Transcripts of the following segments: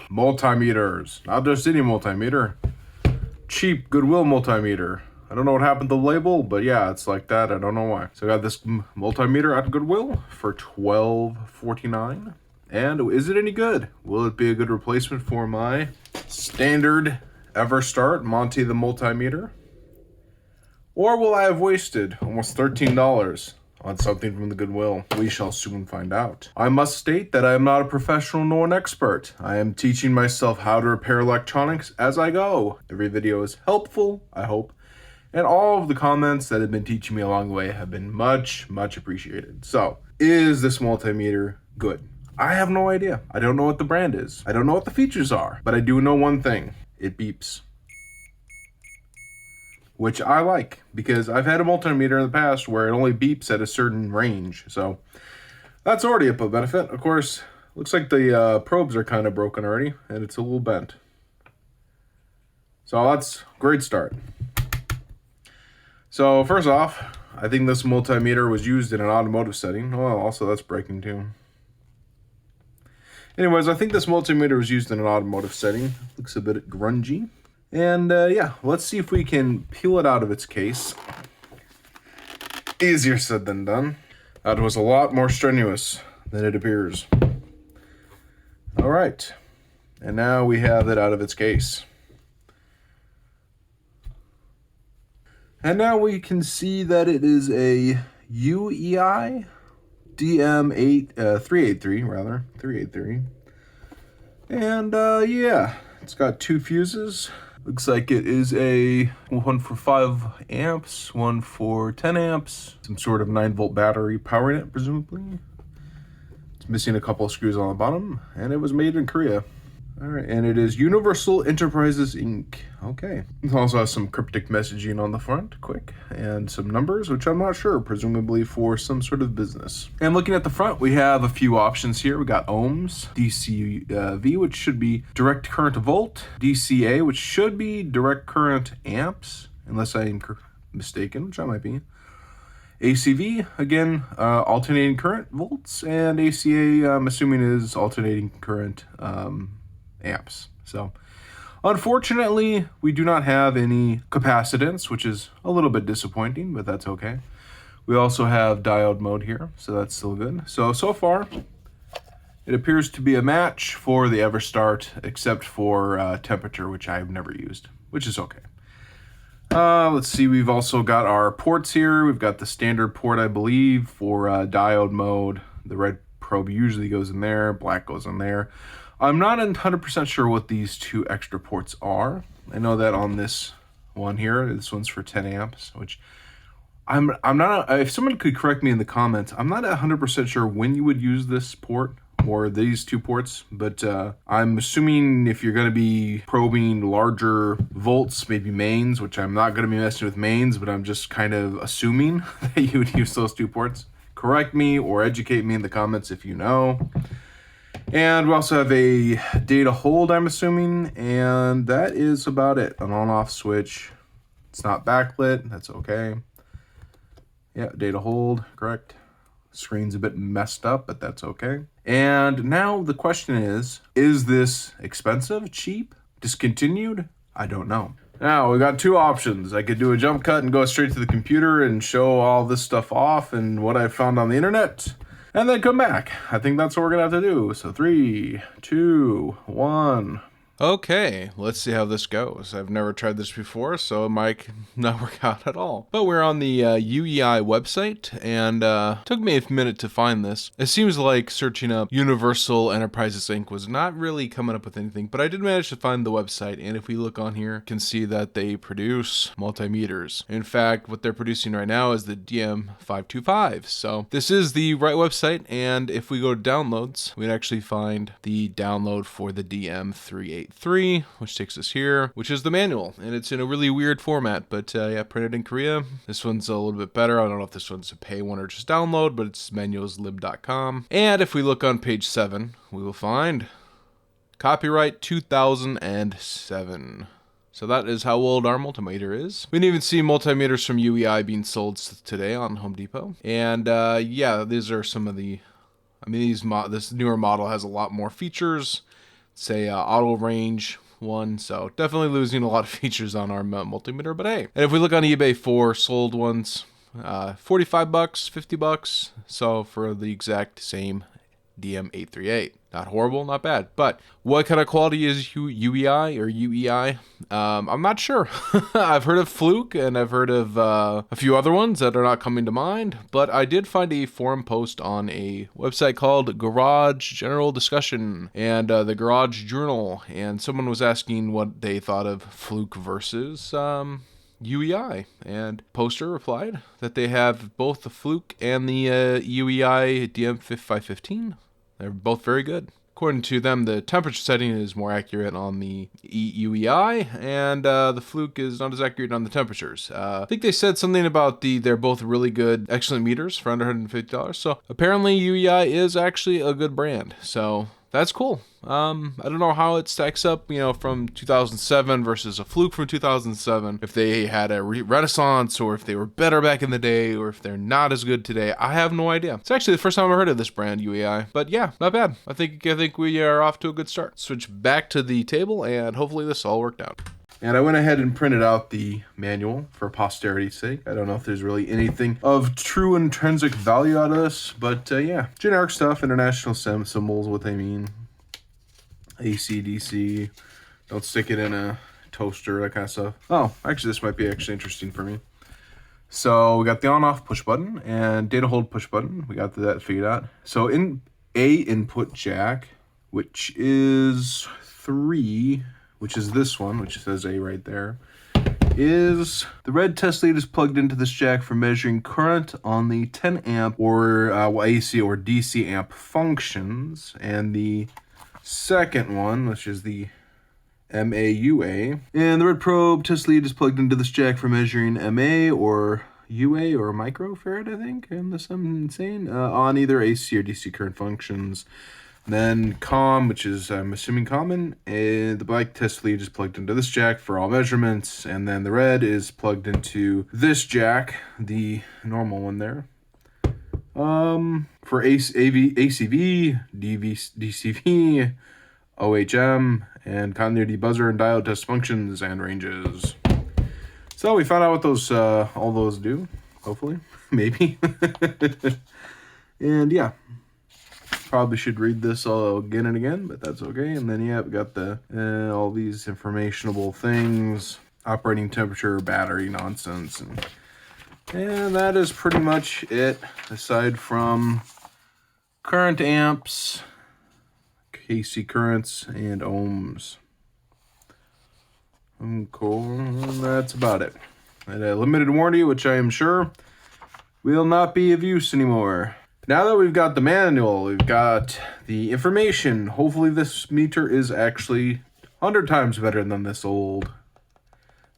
Multimeters. Not just any multimeter. Cheap Goodwill multimeter. I don't know what happened to the label, but yeah, it's like that. I don't know why. So I got this multimeter at Goodwill for $12.49. And is it any good? Will it be a good replacement for my standard Everstart Monty the multimeter? Or will I have wasted almost $13 on something from the Goodwill? We shall soon find out. I must state that I am not a professional nor an expert. I am teaching myself how to repair electronics as I go. Every video is helpful, I hope, and all of the comments that have been teaching me along the way have been much, much appreciated. So, is this multimeter good? I have no idea. I don't know what the brand is. I don't know what the features are, but I do know one thing. It beeps. Which I like, because I've had a multimeter in the past where it only beeps at a certain range. So that's already a benefit. Of course, looks like the probes are kind of broken already, and it's a little bent. So that's a great start. So first off, I think this multimeter was used in an automotive setting. Well, also that's breaking too. Anyways, I think this multimeter was used in an automotive setting. Looks a bit grungy. And yeah, let's see if we can peel it out of its case. Easier said than done. That was a lot more strenuous than it appears. All right, and now we have it out of its case. And now we can see that it is a UEI DM383. And yeah, it's got two fuses. Looks like it is one for 5 amps, one for 10 amps, some sort of 9-volt battery powering it, presumably. It's missing a couple of screws on the bottom, and it was made in Korea. All right, and it is Universal Enterprises, Inc. Okay. It also has some cryptic messaging on the front, quick, and some numbers, which I'm not sure, presumably for some sort of business. And looking at the front, we have a few options here. We got ohms, DC-V, which should be direct current volt, DCA, which should be direct current amps, unless I am mistaken, which I might be. ACV, again, alternating current volts, and ACA, I'm assuming is alternating current amps. So unfortunately, we do not have any capacitance, which is a little bit disappointing, but that's okay. We also have diode mode here, so that's still good. So far, it appears to be a match for the Everstart, except for temperature, which I've never used, which is okay. Let's see, we've also got our ports here. We've got the standard port, I believe, for diode mode. The red probe usually goes in there, black goes in there. I'm not 100% sure what these two extra ports are. I know that on this one here, this one's for 10 amps, which I'm not, if someone could correct me in the comments, I'm not 100% sure when you would use this port or these two ports, but I'm assuming if you're going to be probing larger volts, maybe mains, which I'm not going to be messing with mains, but I'm just kind of assuming that you would use those two ports. Correct me or educate me in the comments if you know. And we also have a data hold, I'm assuming, and that is about it. An on-off switch. It's not backlit, that's okay. Yeah, data hold, correct. Screen's a bit messed up, but that's okay. And now the question is this expensive, cheap, discontinued? I don't know. Now, we got two options. I could do a jump cut and go straight to the computer and show all this stuff off and what I found on the internet, and then come back. I think that's what we're gonna have to do. So 3, 2, 1. Okay, let's see how this goes. I've never tried this before, so it might not work out at all. But we're on the UEI website, and took me a minute to find this. It seems like searching up Universal Enterprises Inc. was not really coming up with anything, but I did manage to find the website, and if we look on here, you can see that they produce multimeters. In fact, what they're producing right now is the DM525. So this is the right website, and if we go to downloads, we'd actually find the download for the DM383, which takes us here, which is the manual, and it's in a really weird format, but yeah, printed in Korea. This one's a little bit better. I don't know if this one's a pay one or just download, but it's manualslib.com. And if we look on page 7, we will find copyright 2007. So that is how old our multimeter is. We didn't even see multimeters from UEI being sold today on Home Depot. And yeah, these are some of the I mean, this newer model has a lot more features. Say auto range one, so definitely losing a lot of features on our multimeter. But hey, and if we look on eBay for sold ones, $45, $50. So for the exact same DM838. Not horrible, not bad. But what kind of quality is UEI or UEI? I'm not sure. I've heard of Fluke and I've heard of a few other ones that are not coming to mind. But I did find a forum post on a website called Garage General Discussion and the Garage Journal. And someone was asking what they thought of Fluke versus UEI, and Poster replied that they have both the Fluke and the UEI DM515. They're both very good. According to them, the temperature setting is more accurate on the UEI, and the Fluke is not as accurate on the temperatures. I think they said something about they're both really good, excellent meters for under $150. So apparently UEI is actually a good brand. So that's cool. I don't know how it stacks up, from 2007 versus a Fluke from 2007. If they had a renaissance, or if they were better back in the day, or if they're not as good today, I have no idea. It's actually the first time I've heard of this brand, UEI. But yeah, not bad. I think we are off to a good start. Switch back to the table, and hopefully this all worked out. And I went ahead and printed out the manual for posterity's sake. I don't know if there's really anything of true intrinsic value out of this, but yeah, generic stuff, international symbols, what they mean. AC, DC, don't stick it in a toaster, that kind of stuff. Oh, actually, this might be actually interesting for me. So we got the on-off push button and data hold push button. We got that figured out. So in A input jack, which is 3, which is this one, which says A right there, is the red test lead is plugged into this jack for measuring current on the 10 amp or AC or DC amp functions, and the second one, which is the MAUA, and the red probe test lead is plugged into this jack for measuring MA or UA or microfarad, I think, unless I'm insane, on either AC or DC current functions. Then COM, which is I'm assuming common, and the black test lead is plugged into this jack for all measurements, and then the red is plugged into this jack, the normal one there. For ACV, DCV, OHM, and continuity buzzer and diode test functions and ranges. So we found out what those all those do, hopefully, maybe. And yeah, probably should read this all again and again, but that's okay. And then yeah, we got the all these informationable things, operating temperature, battery nonsense, and that is pretty much it, aside from current amps, KC currents, and ohms. Cool. That's about it. And a limited warranty, which I am sure will not be of use anymore. Now that we've got the manual, we've got the information. Hopefully this meter is actually 100 times better than this old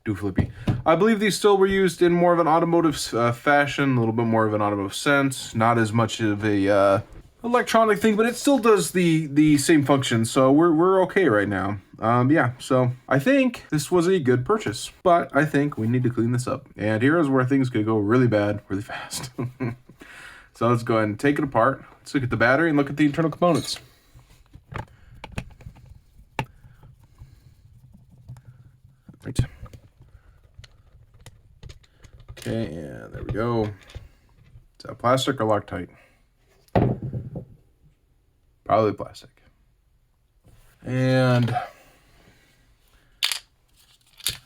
dooflippy. I believe these still were used in more of an automotive fashion, a little bit more of an automotive sense, not as much of a electronic thing, but it still does the same function, so we're okay right now. Yeah, so I think this was a good purchase, but I think we need to clean this up. And here is where things could go really bad, really fast. So let's go ahead and take it apart. Let's look at the battery and look at the internal components. Right. Okay, and there we go. Is that plastic or Loctite? Probably plastic. And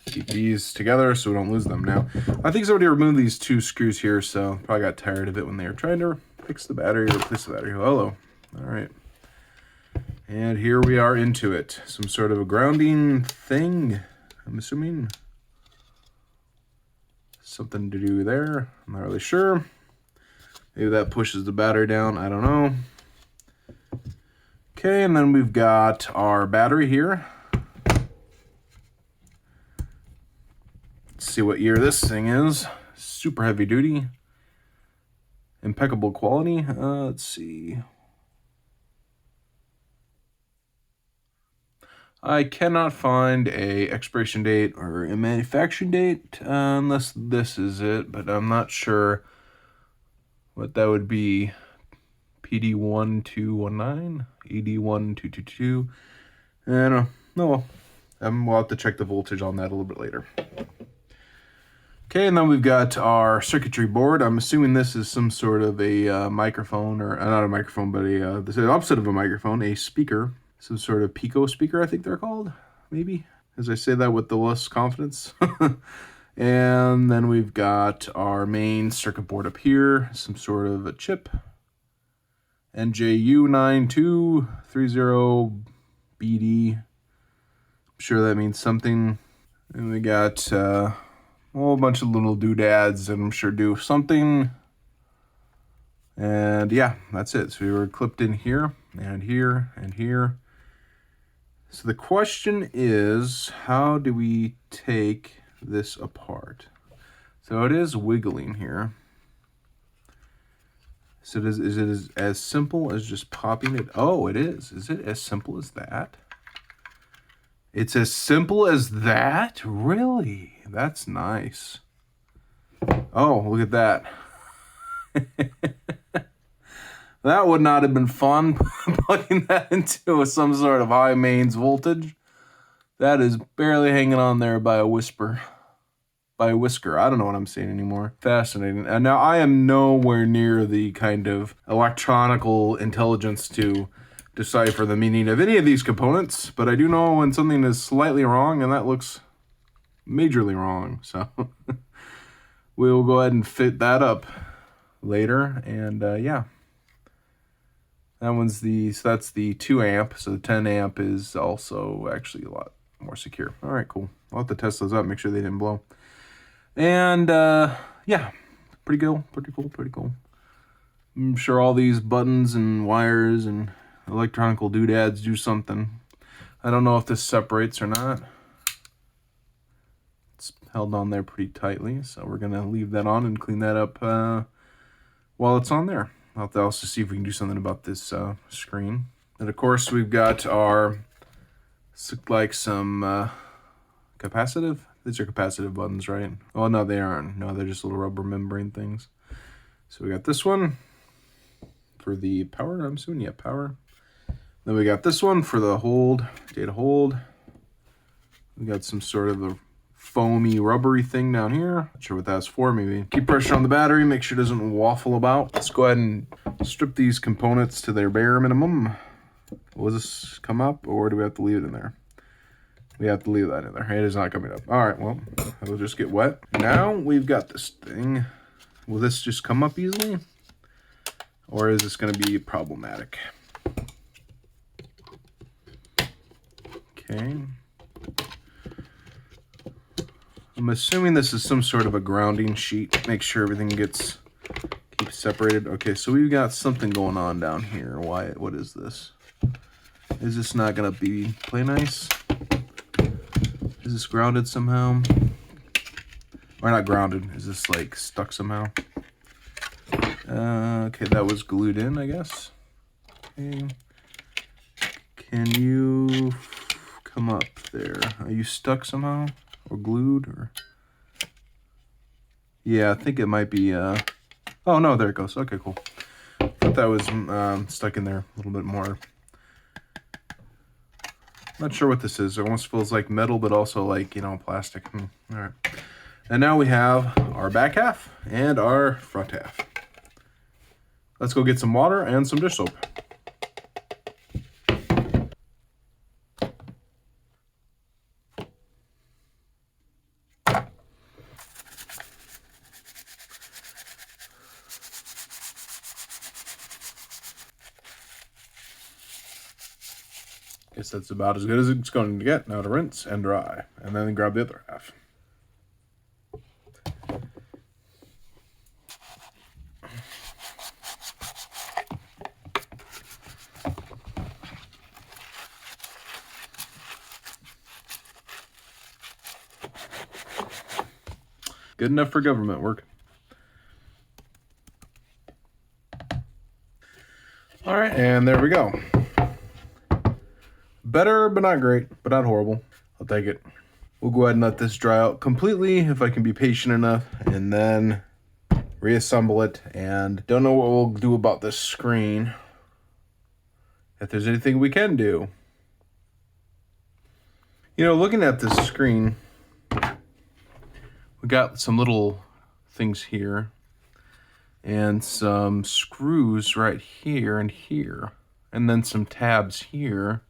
keep these together so we don't lose them. Now, I think somebody removed these 2 screws here, so probably got tired of it when they were trying to fix the battery or replace the battery. Hello. All right. And here we are into it. Some sort of a grounding thing, I'm assuming. Something to do there. I'm not really sure. Maybe that pushes the battery down. I don't know. Okay, and then we've got our battery here. Let's see what year this thing is. Super heavy duty. Impeccable quality. Let's see. I cannot find a expiration date or a manufacturing date unless this is it, but I'm not sure what that would be. PD1219, ED1222, and no, we'll have to check the voltage on that a little bit later. Okay, and then we've got our circuitry board. I'm assuming this is some sort of a microphone, or not a microphone, but this is the opposite of a microphone, a speaker. Some sort of Pico speaker, I think they're called, maybe, as I say that with the less confidence. And then we've got our main circuit board up here, some sort of a chip, NJU9230BD. I'm sure that means something. And we got a whole bunch of little doodads that I'm sure do something. And yeah, that's it. So we were clipped in here and here and here. So the question is, how do we take this apart? So it is wiggling here. So is it as simple as just popping it? Oh, it is. Is it as simple as that? It's as simple as that? Really? That's nice. Oh, look at that. That would not have been fun, plugging that into some sort of high mains voltage. That is barely hanging on there by a whisper. By a whisker. I don't know what I'm saying anymore. Fascinating. And now I am nowhere near the kind of electronical intelligence to decipher the meaning of any of these components, but I do know when something is slightly wrong, and that looks majorly wrong. So we'll go ahead and fit that up later, and yeah. So that's the 2 amp, so the 10 amp is also actually a lot more secure. All right, cool. I'll have to test those out, make sure they didn't blow. And yeah, pretty cool. I'm sure all these buttons and wires and electronical doodads do something. I don't know if this separates or not. It's held on there pretty tightly, so we're gonna leave that on and clean that up while it's on there. I'll have to also see if we can do something about this screen. And of course, we've got our like some capacitive. These are capacitive buttons, right? Oh no, they aren't. No, they're just little rubber membrane things. So we got this one for the power. I'm assuming, yeah, power. Then we got this one for the hold, data hold. We got some sort of a foamy, rubbery thing down here. Not sure what that's for. Maybe keep pressure on the battery, make sure it doesn't waffle about. Let's go ahead and strip these components to their bare minimum. Will this come up, or do we have to leave it in there? We have to leave that in there. It is not coming up. All right, well, it'll just get wet. Now we've got this thing. Will this just come up easily, or is this going to be problematic? Okay. I'm assuming this is some sort of a grounding sheet. Make sure everything keeps separated. Okay, so we've got something going on down here. What is this? Is this not gonna play nice? Is this grounded somehow? Or not grounded, is this like stuck somehow? Okay, that was glued in, I guess. Okay. Can you come up there? Are you stuck somehow? Or glued, or yeah, I think it might be oh no, there it goes. Okay, cool. I thought that was stuck in there a little bit more. Not sure what this is. It almost feels like metal, but also like, you know, plastic. All right, and now we have our back half and our front half. Let's go get some water and some dish soap. Guess that's about as good as it's going to get. Now to rinse and dry, and then grab the other half. Good enough for government work. All right, and there we go. Better, but not great, but not horrible. I'll take it. We'll go ahead and let this dry out completely if I can be patient enough, and then reassemble it, and don't know what we'll do about this screen. If there's anything we can do. You know, looking at this screen, we got some little things here and some screws right here and here, and then some tabs here.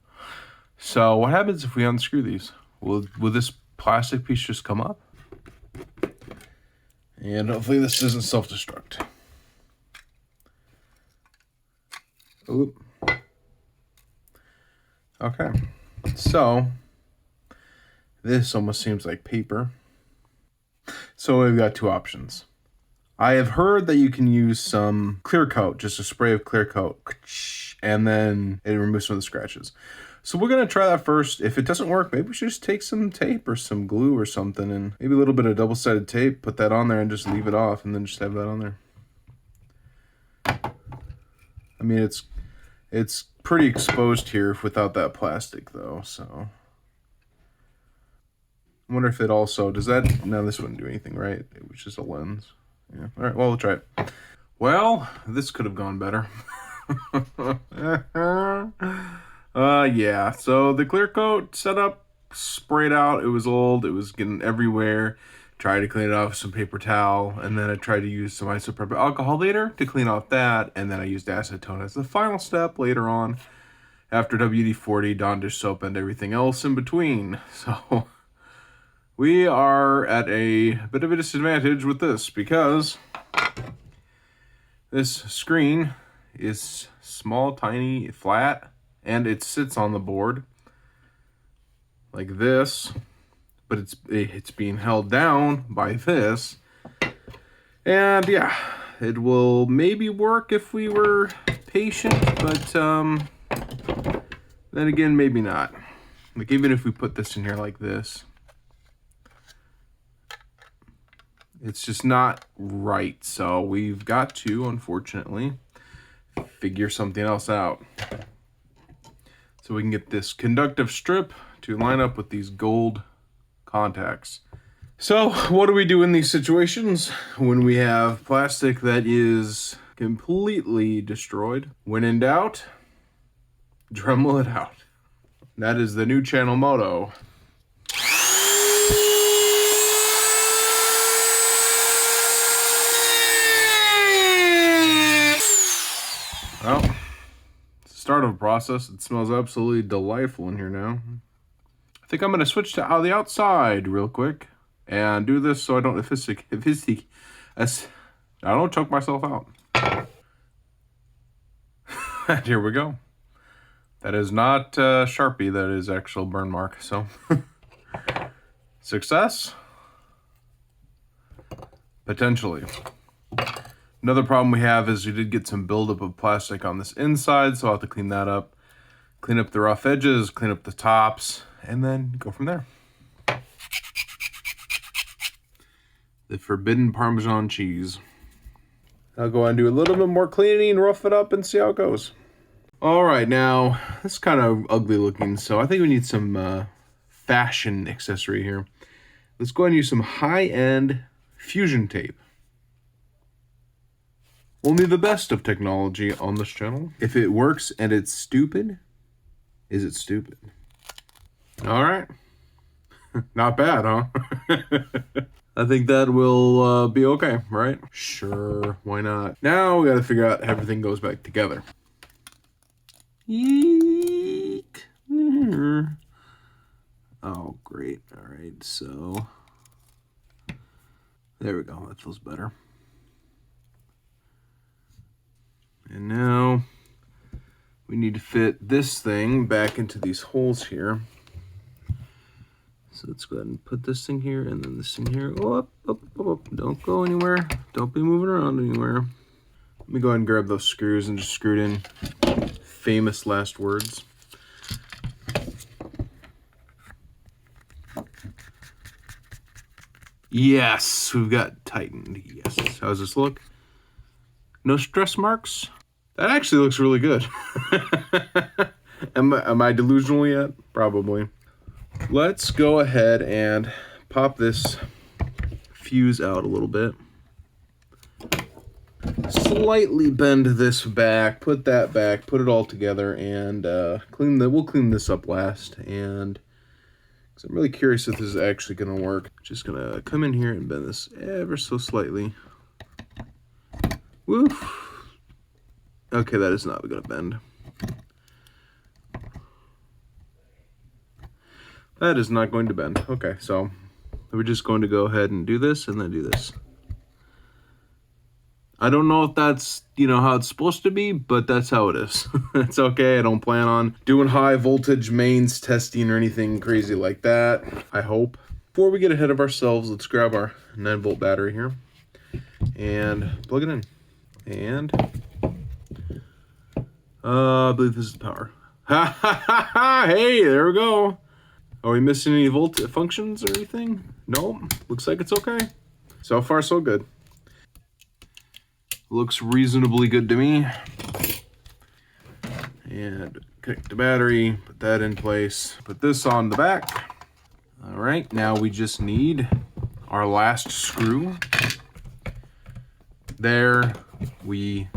So what happens if we unscrew these? Will this plastic piece just come up? And hopefully this doesn't self-destruct. Oop. Okay, so this almost seems like paper. So we've got two options. I have heard that you can use some clear coat, just a spray of clear coat, and then it removes some of the scratches. So we're gonna try that first. If it doesn't work, maybe we should just take some tape or some glue or something, and maybe a little bit of double-sided tape, put that on there and just leave it off, and then just have that on there. I mean, it's pretty exposed here without that plastic though, so. I wonder if it also, does that, no, this wouldn't do anything, right? It was just a lens. Yeah, all right, well, we'll try it. Well, this could have gone better. Yeah, so the clear coat setup, sprayed out, it was old, it was getting everywhere. Tried to clean it off with some paper towel, and then I tried to use some isopropyl alcohol later to clean off that, and then I used acetone as the final step later on, after WD-40, Dawn dish soap, and everything else in between. So we are at a bit of a disadvantage with this because this screen is small, tiny, flat, and it sits on the board like this, but it's being held down by this. And yeah, it will maybe work if we were patient, but then again, maybe not. Like even if we put this in here like this, it's just not right. So we've got to, unfortunately, figure something else out. So we can get this conductive strip to line up with these gold contacts. So what do we do in these situations when we have plastic that is completely destroyed? When in doubt, Dremel it out. That is the new channel motto. Well, start of a process. It smells absolutely delightful in here now. I think I'm going to switch to the outside real quick and do this so I don't I don't choke myself out. And here we go. That is not Sharpie, that is actual burn mark. So success? Potentially. Another problem we have is we did get some buildup of plastic on this inside, so I'll have to clean that up. Clean up the rough edges, clean up the tops, and then go from there. The forbidden Parmesan cheese. I'll go and do a little bit more cleaning, rough it up, and see how it goes. All right, now, this is kind of ugly looking, so I think we need some fashion accessory here. Let's go and use some high-end fusion tape. Only the best of technology on this channel. If it works and it's stupid, is it stupid? All right. Not bad, huh? I think that will be okay, right? Sure, why not? Now we gotta figure out how everything goes back together. Eek. Oh, great. All right, so there we go. That feels better. And now we need to fit this thing back into these holes here. So let's go ahead and put this thing here and then this thing here. Oh, up, up, up, up. Don't go anywhere. Don't be moving around anywhere. Let me go ahead and grab those screws and just screw it in. Famous last words. Yes, we've got tightened. Yes. How's this look? No stress marks? That actually looks really good. Am I delusional yet? Probably. Let's go ahead and pop this fuse out a little bit. slightly bend this back, put that back, put it all together, and we'll clean this up last. And because I'm really curious if this is actually going to work. Just going to come in here and bend this ever so slightly. Woof. Okay, that is not going to bend. That is not going to bend. Okay, so we're just going to go ahead and do this and then do this. I don't know if that's, how it's supposed to be, but that's how it is. It's okay. I don't plan on doing high voltage mains testing or anything crazy like that, I hope. Before we get ahead of ourselves, let's grab our 9-volt battery here and plug it in. And I believe this is the power. Ha ha ha ha! Hey, there we go. Are we missing any volt functions or anything? Nope. Looks like it's okay. So far, so good. Looks reasonably good to me. And connect the battery, put that in place, put this on the back. All right, now we just need our last screw. There we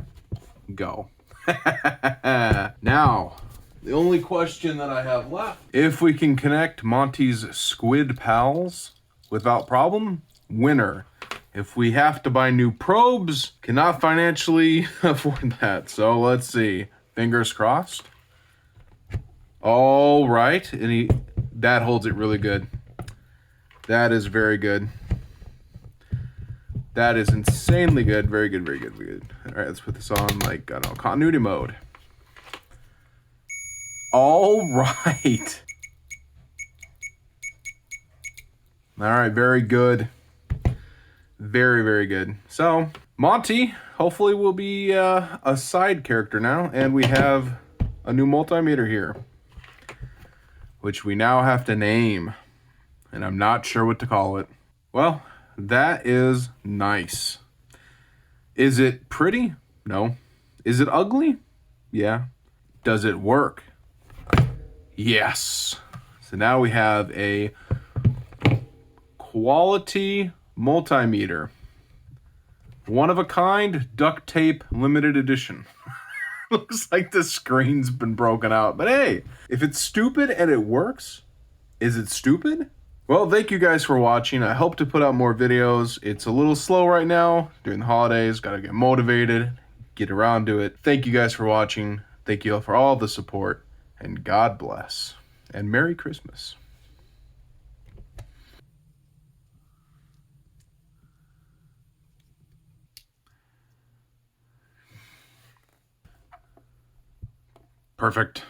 go. Now, the only question that I have left, if we can connect Monty's squid pals without problem, winner. If we have to buy new probes, cannot financially afford that. So let's see. Fingers crossed. All right. And that holds it really good. That is very good. That is insanely good. Very good, very good, very good. All right, let's put this on, continuity mode. All right. All right, very good. Very, very good. So, Monty, hopefully will be a side character now, and we have a new multimeter here, which we now have to name, and I'm not sure what to call it. Well, that is nice. Is it pretty? No. Is it ugly? Yeah. Does it work? Yes. So now we have a quality multimeter. One of a kind, duct tape, limited edition. Looks like the screen's been broken out. But hey, if it's stupid and it works, is it stupid? Well, thank you guys for watching. I hope to put out more videos. It's a little slow right now during the holidays. Gotta get motivated, get around to it. Thank you guys for watching. Thank you all for all the support. And God bless. And Merry Christmas. Perfect.